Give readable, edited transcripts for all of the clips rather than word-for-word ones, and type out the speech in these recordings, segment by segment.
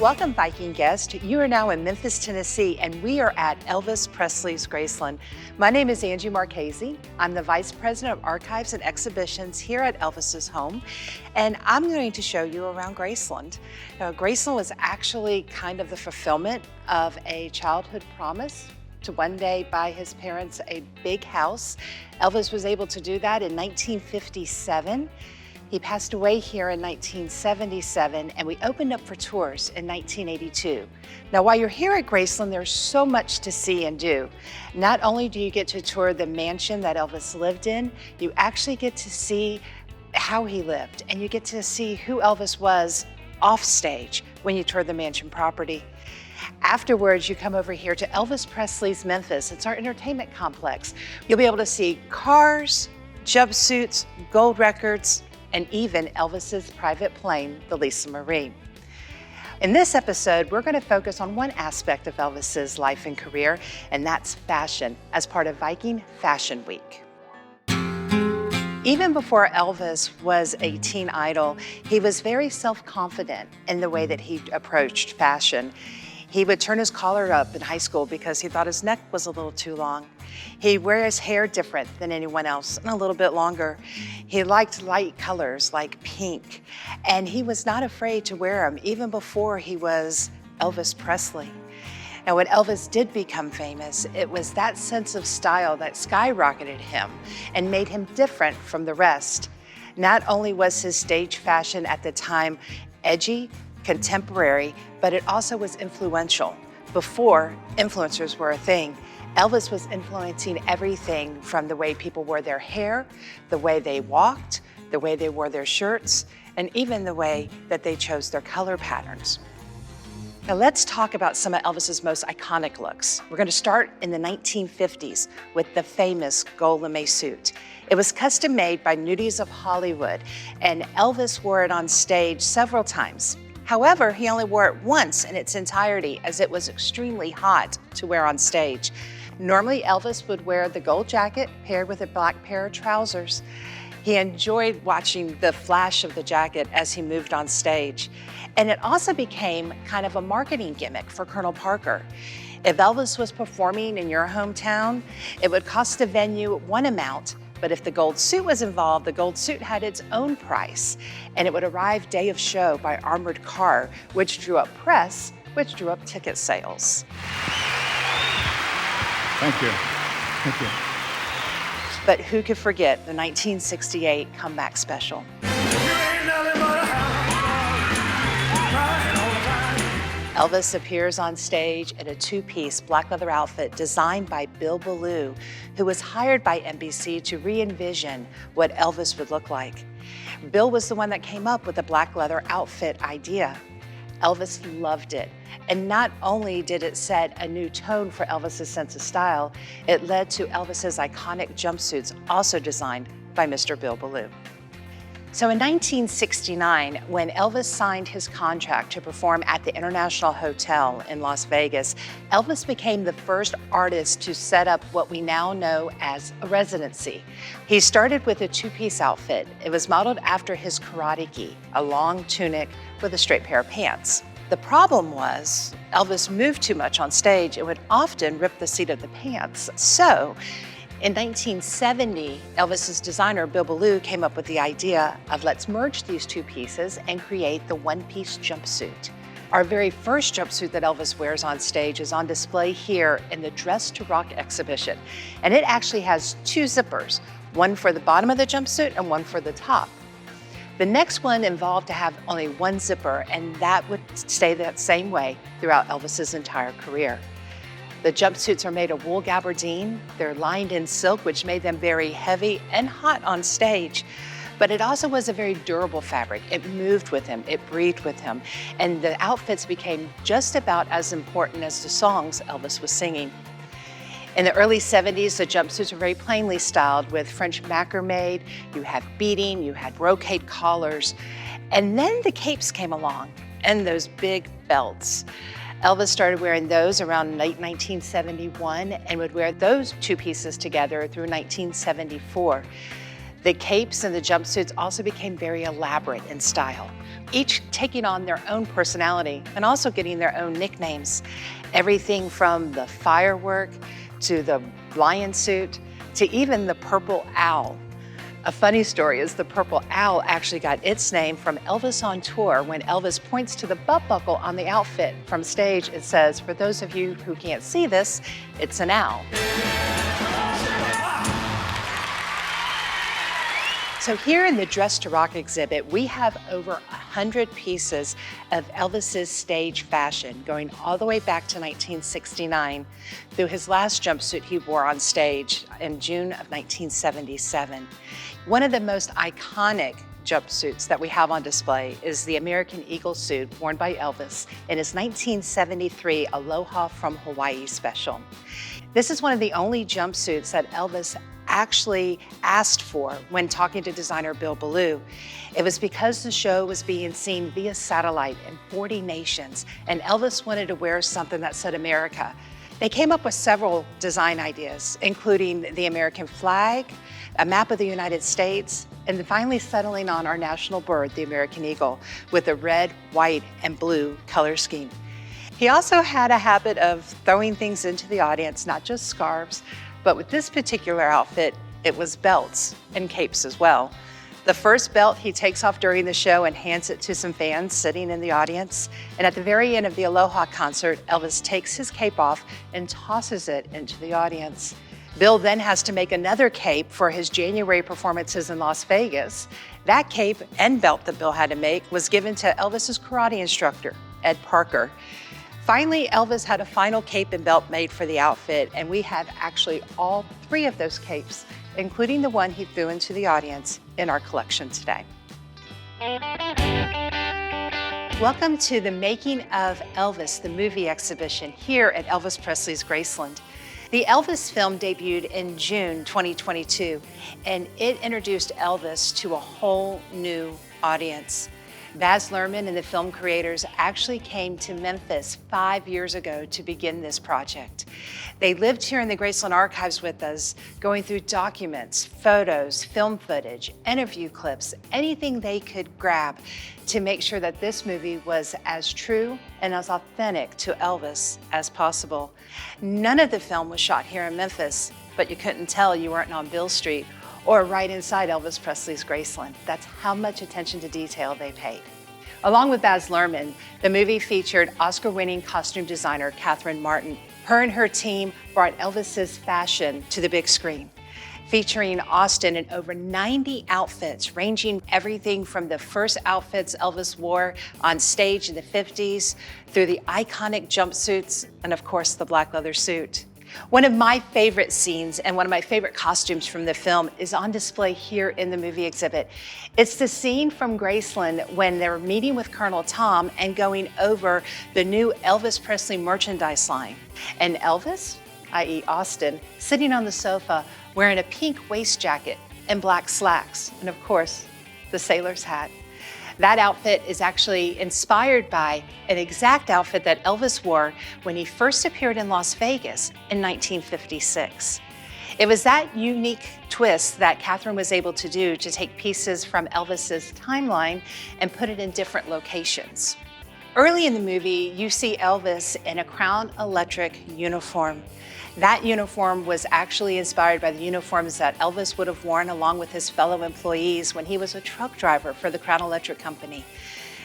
Welcome, Viking guest. You are now in Memphis, Tennessee, and we are at Elvis Presley's Graceland. My name is Angie Marchese. I'm the Vice President of Archives and Exhibitions here at Elvis's home, and I'm going to show you around Graceland. Now, Graceland was actually kind of the fulfillment of a childhood promise to one day buy his parents a big house. Elvis was able to do that in 1957. He passed away here in 1977, and we opened up for tours in 1982. Now, while you're here at Graceland, there's so much to see and do. Not only do you get to tour the mansion that Elvis lived in, you actually get to see how he lived, and you get to see who Elvis was off stage when you tour the mansion property. Afterwards, you come over here to Elvis Presley's Memphis. It's our entertainment complex. You'll be able to see cars, jumpsuits, gold records, and even Elvis's private plane, the Lisa Marie. In this episode, we're going to focus on one aspect of Elvis's life and career, and that's fashion, as part of Viking Fashion Week. Even before Elvis was a teen idol, he was very self-confident in the way that he approached fashion. He would turn his collar up in high school because he thought his neck was a little too long. He'd wear his hair different than anyone else and a little bit longer. He liked light colors like pink, and he was not afraid to wear them even before he was Elvis Presley. Now, when Elvis did become famous, it was that sense of style that skyrocketed him and made him different from the rest. Not only was his stage fashion at the time edgy, contemporary, but it also was influential. Before influencers were a thing, Elvis was influencing everything from the way people wore their hair, the way they walked, the way they wore their shirts, and even the way that they chose their color patterns. Now let's talk about some of Elvis's most iconic looks. We're going to start in the 1950s with the famous gold lame suit. It was custom made by Nudies of Hollywood, and Elvis wore it on stage several times. However, he only wore it once in its entirety, as it was extremely hot to wear on stage. Normally, Elvis would wear the gold jacket paired with a black pair of trousers. He enjoyed watching the flash of the jacket as he moved on stage. And it also became kind of a marketing gimmick for Colonel Parker. If Elvis was performing in your hometown, it would cost the venue one amount, but if the gold suit was involved, the gold suit had its own price, and it would arrive day of show by armored car, which drew up press, which drew up ticket sales. Thank you. Thank you. But who could forget the 1968 comeback special? Elvis appears on stage in a two-piece black leather outfit designed by Bill Ballou, who was hired by NBC to re-envision what Elvis would look like. Bill was the one that came up with the black leather outfit idea. Elvis loved it, and not only did it set a new tone for Elvis's sense of style, it led to Elvis's iconic jumpsuits, also designed by Mr. Bill Ballou. So in 1969, when Elvis signed his contract to perform at the International Hotel in Las Vegas, Elvis became the first artist to set up what we now know as a residency. He started with a two-piece outfit. It was modeled after his karate gi, a long tunic with a straight pair of pants. The problem was Elvis moved too much on stage and would often rip the seat of the pants. So in 1970, Elvis's designer, Bill Ballou, came up with the idea of let's merge these two pieces and create the one-piece jumpsuit. Our very first jumpsuit that Elvis wears on stage is on display here in the Dressed to Rock exhibition. And it actually has two zippers, one for the bottom of the jumpsuit and one for the top. The next one involved to have only one zipper, and that would stay that same way throughout Elvis's entire career. The jumpsuits are made of wool gabardine. They're lined in silk, which made them very heavy and hot on stage. But it also was a very durable fabric. It moved with him, it breathed with him, and the outfits became just about as important as the songs Elvis was singing. In the early 70s, the jumpsuits were very plainly styled with French macrame. You had beading, you had brocade collars, and then the capes came along and those big belts. Elvis started wearing those around late 1971 and would wear those two pieces together through 1974. The capes and the jumpsuits also became very elaborate in style, each taking on their own personality and also getting their own nicknames. Everything from the firework to the lion suit to even the purple owl. A funny story is the purple owl actually got its name from Elvis on tour. When Elvis points to the belt buckle on the outfit from stage, it says, "For those of you who can't see this, it's an owl." So here in the Dressed to Rock exhibit, we have over 100 pieces of Elvis's stage fashion, going all the way back to 1969 through his last jumpsuit he wore on stage in June of 1977. One of the most iconic jumpsuits that we have on display is the American Eagle suit worn by Elvis in his 1973 Aloha from Hawaii special. This is one of the only jumpsuits that Elvis actually asked for when talking to designer Bill Ballou. It was because the show was being seen via satellite in 40 nations, and Elvis wanted to wear something that said America. They came up with several design ideas, including the American flag, a map of the United States, and finally settling on our national bird, the American eagle, with a red, white, and blue color scheme. He also had a habit of throwing things into the audience, not just scarves, but with this particular outfit, it was belts and capes as well. The first belt he takes off during the show and hands it to some fans sitting in the audience. And at the very end of the Aloha concert, Elvis takes his cape off and tosses it into the audience. Bill then has to make another cape for his January performances in Las Vegas. That cape and belt that Bill had to make was given to Elvis's karate instructor, Ed Parker. Finally, Elvis had a final cape and belt made for the outfit, and we have actually all 3 of those capes, including the one he threw into the audience, in our collection today. Welcome to the Making of Elvis, the movie exhibition here at Elvis Presley's Graceland. The Elvis film debuted in June 2022, and it introduced Elvis to a whole new audience. Baz Luhrmann and the film creators actually came to Memphis 5 years ago to begin this project. They lived here in the Graceland archives with us, going through documents, photos, film footage, interview clips, anything they could grab to make sure that this movie was as true and as authentic to Elvis as possible. None of the film was shot here in Memphis, but you couldn't tell you weren't on Beale Street or right inside Elvis Presley's Graceland. That's how much attention to detail they paid. Along with Baz Luhrmann, the movie featured Oscar-winning costume designer Catherine Martin. Her and her team brought Elvis's fashion to the big screen, featuring Austin in over 90 outfits, ranging everything from the first outfits Elvis wore on stage in the 50s, through the iconic jumpsuits, and of course, the black leather suit. One of my favorite scenes and one of my favorite costumes from the film is on display here in the movie exhibit. It's the scene from Graceland when they're meeting with Colonel Tom and going over the new Elvis Presley merchandise line. And Elvis, i.e. Austin, sitting on the sofa wearing a pink waist jacket and black slacks, and of course, the sailor's hat. That outfit is actually inspired by an exact outfit that Elvis wore when he first appeared in Las Vegas in 1956. It was that unique twist that Catherine was able to do to take pieces from Elvis's timeline and put it in different locations. Early in the movie, you see Elvis in a Crown Electric uniform. That uniform was actually inspired by the uniforms that Elvis would have worn along with his fellow employees when he was a truck driver for the Crown Electric Company.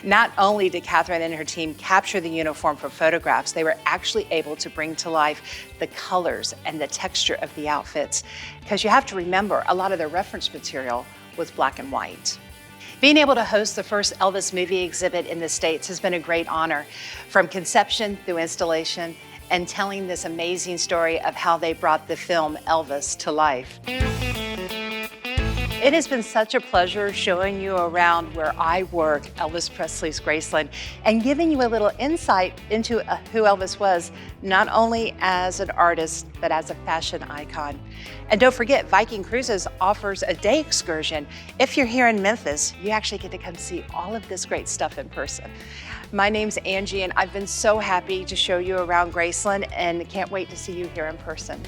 Not only did Catherine and her team capture the uniform for photographs, they were actually able to bring to life the colors and the texture of the outfits, because you have to remember, a lot of their reference material was black and white. Being able to host the first Elvis movie exhibit in the States has been a great honor, from conception through installation and telling this amazing story of how they brought the film Elvis to life. It has been such a pleasure showing you around where I work, Elvis Presley's Graceland, and giving you a little insight into who Elvis was, not only as an artist, but as a fashion icon. And don't forget, Viking Cruises offers a day excursion. If you're here in Memphis, you actually get to come see all of this great stuff in person. My name's Angie, and I've been so happy to show you around Graceland, and can't wait to see you here in person.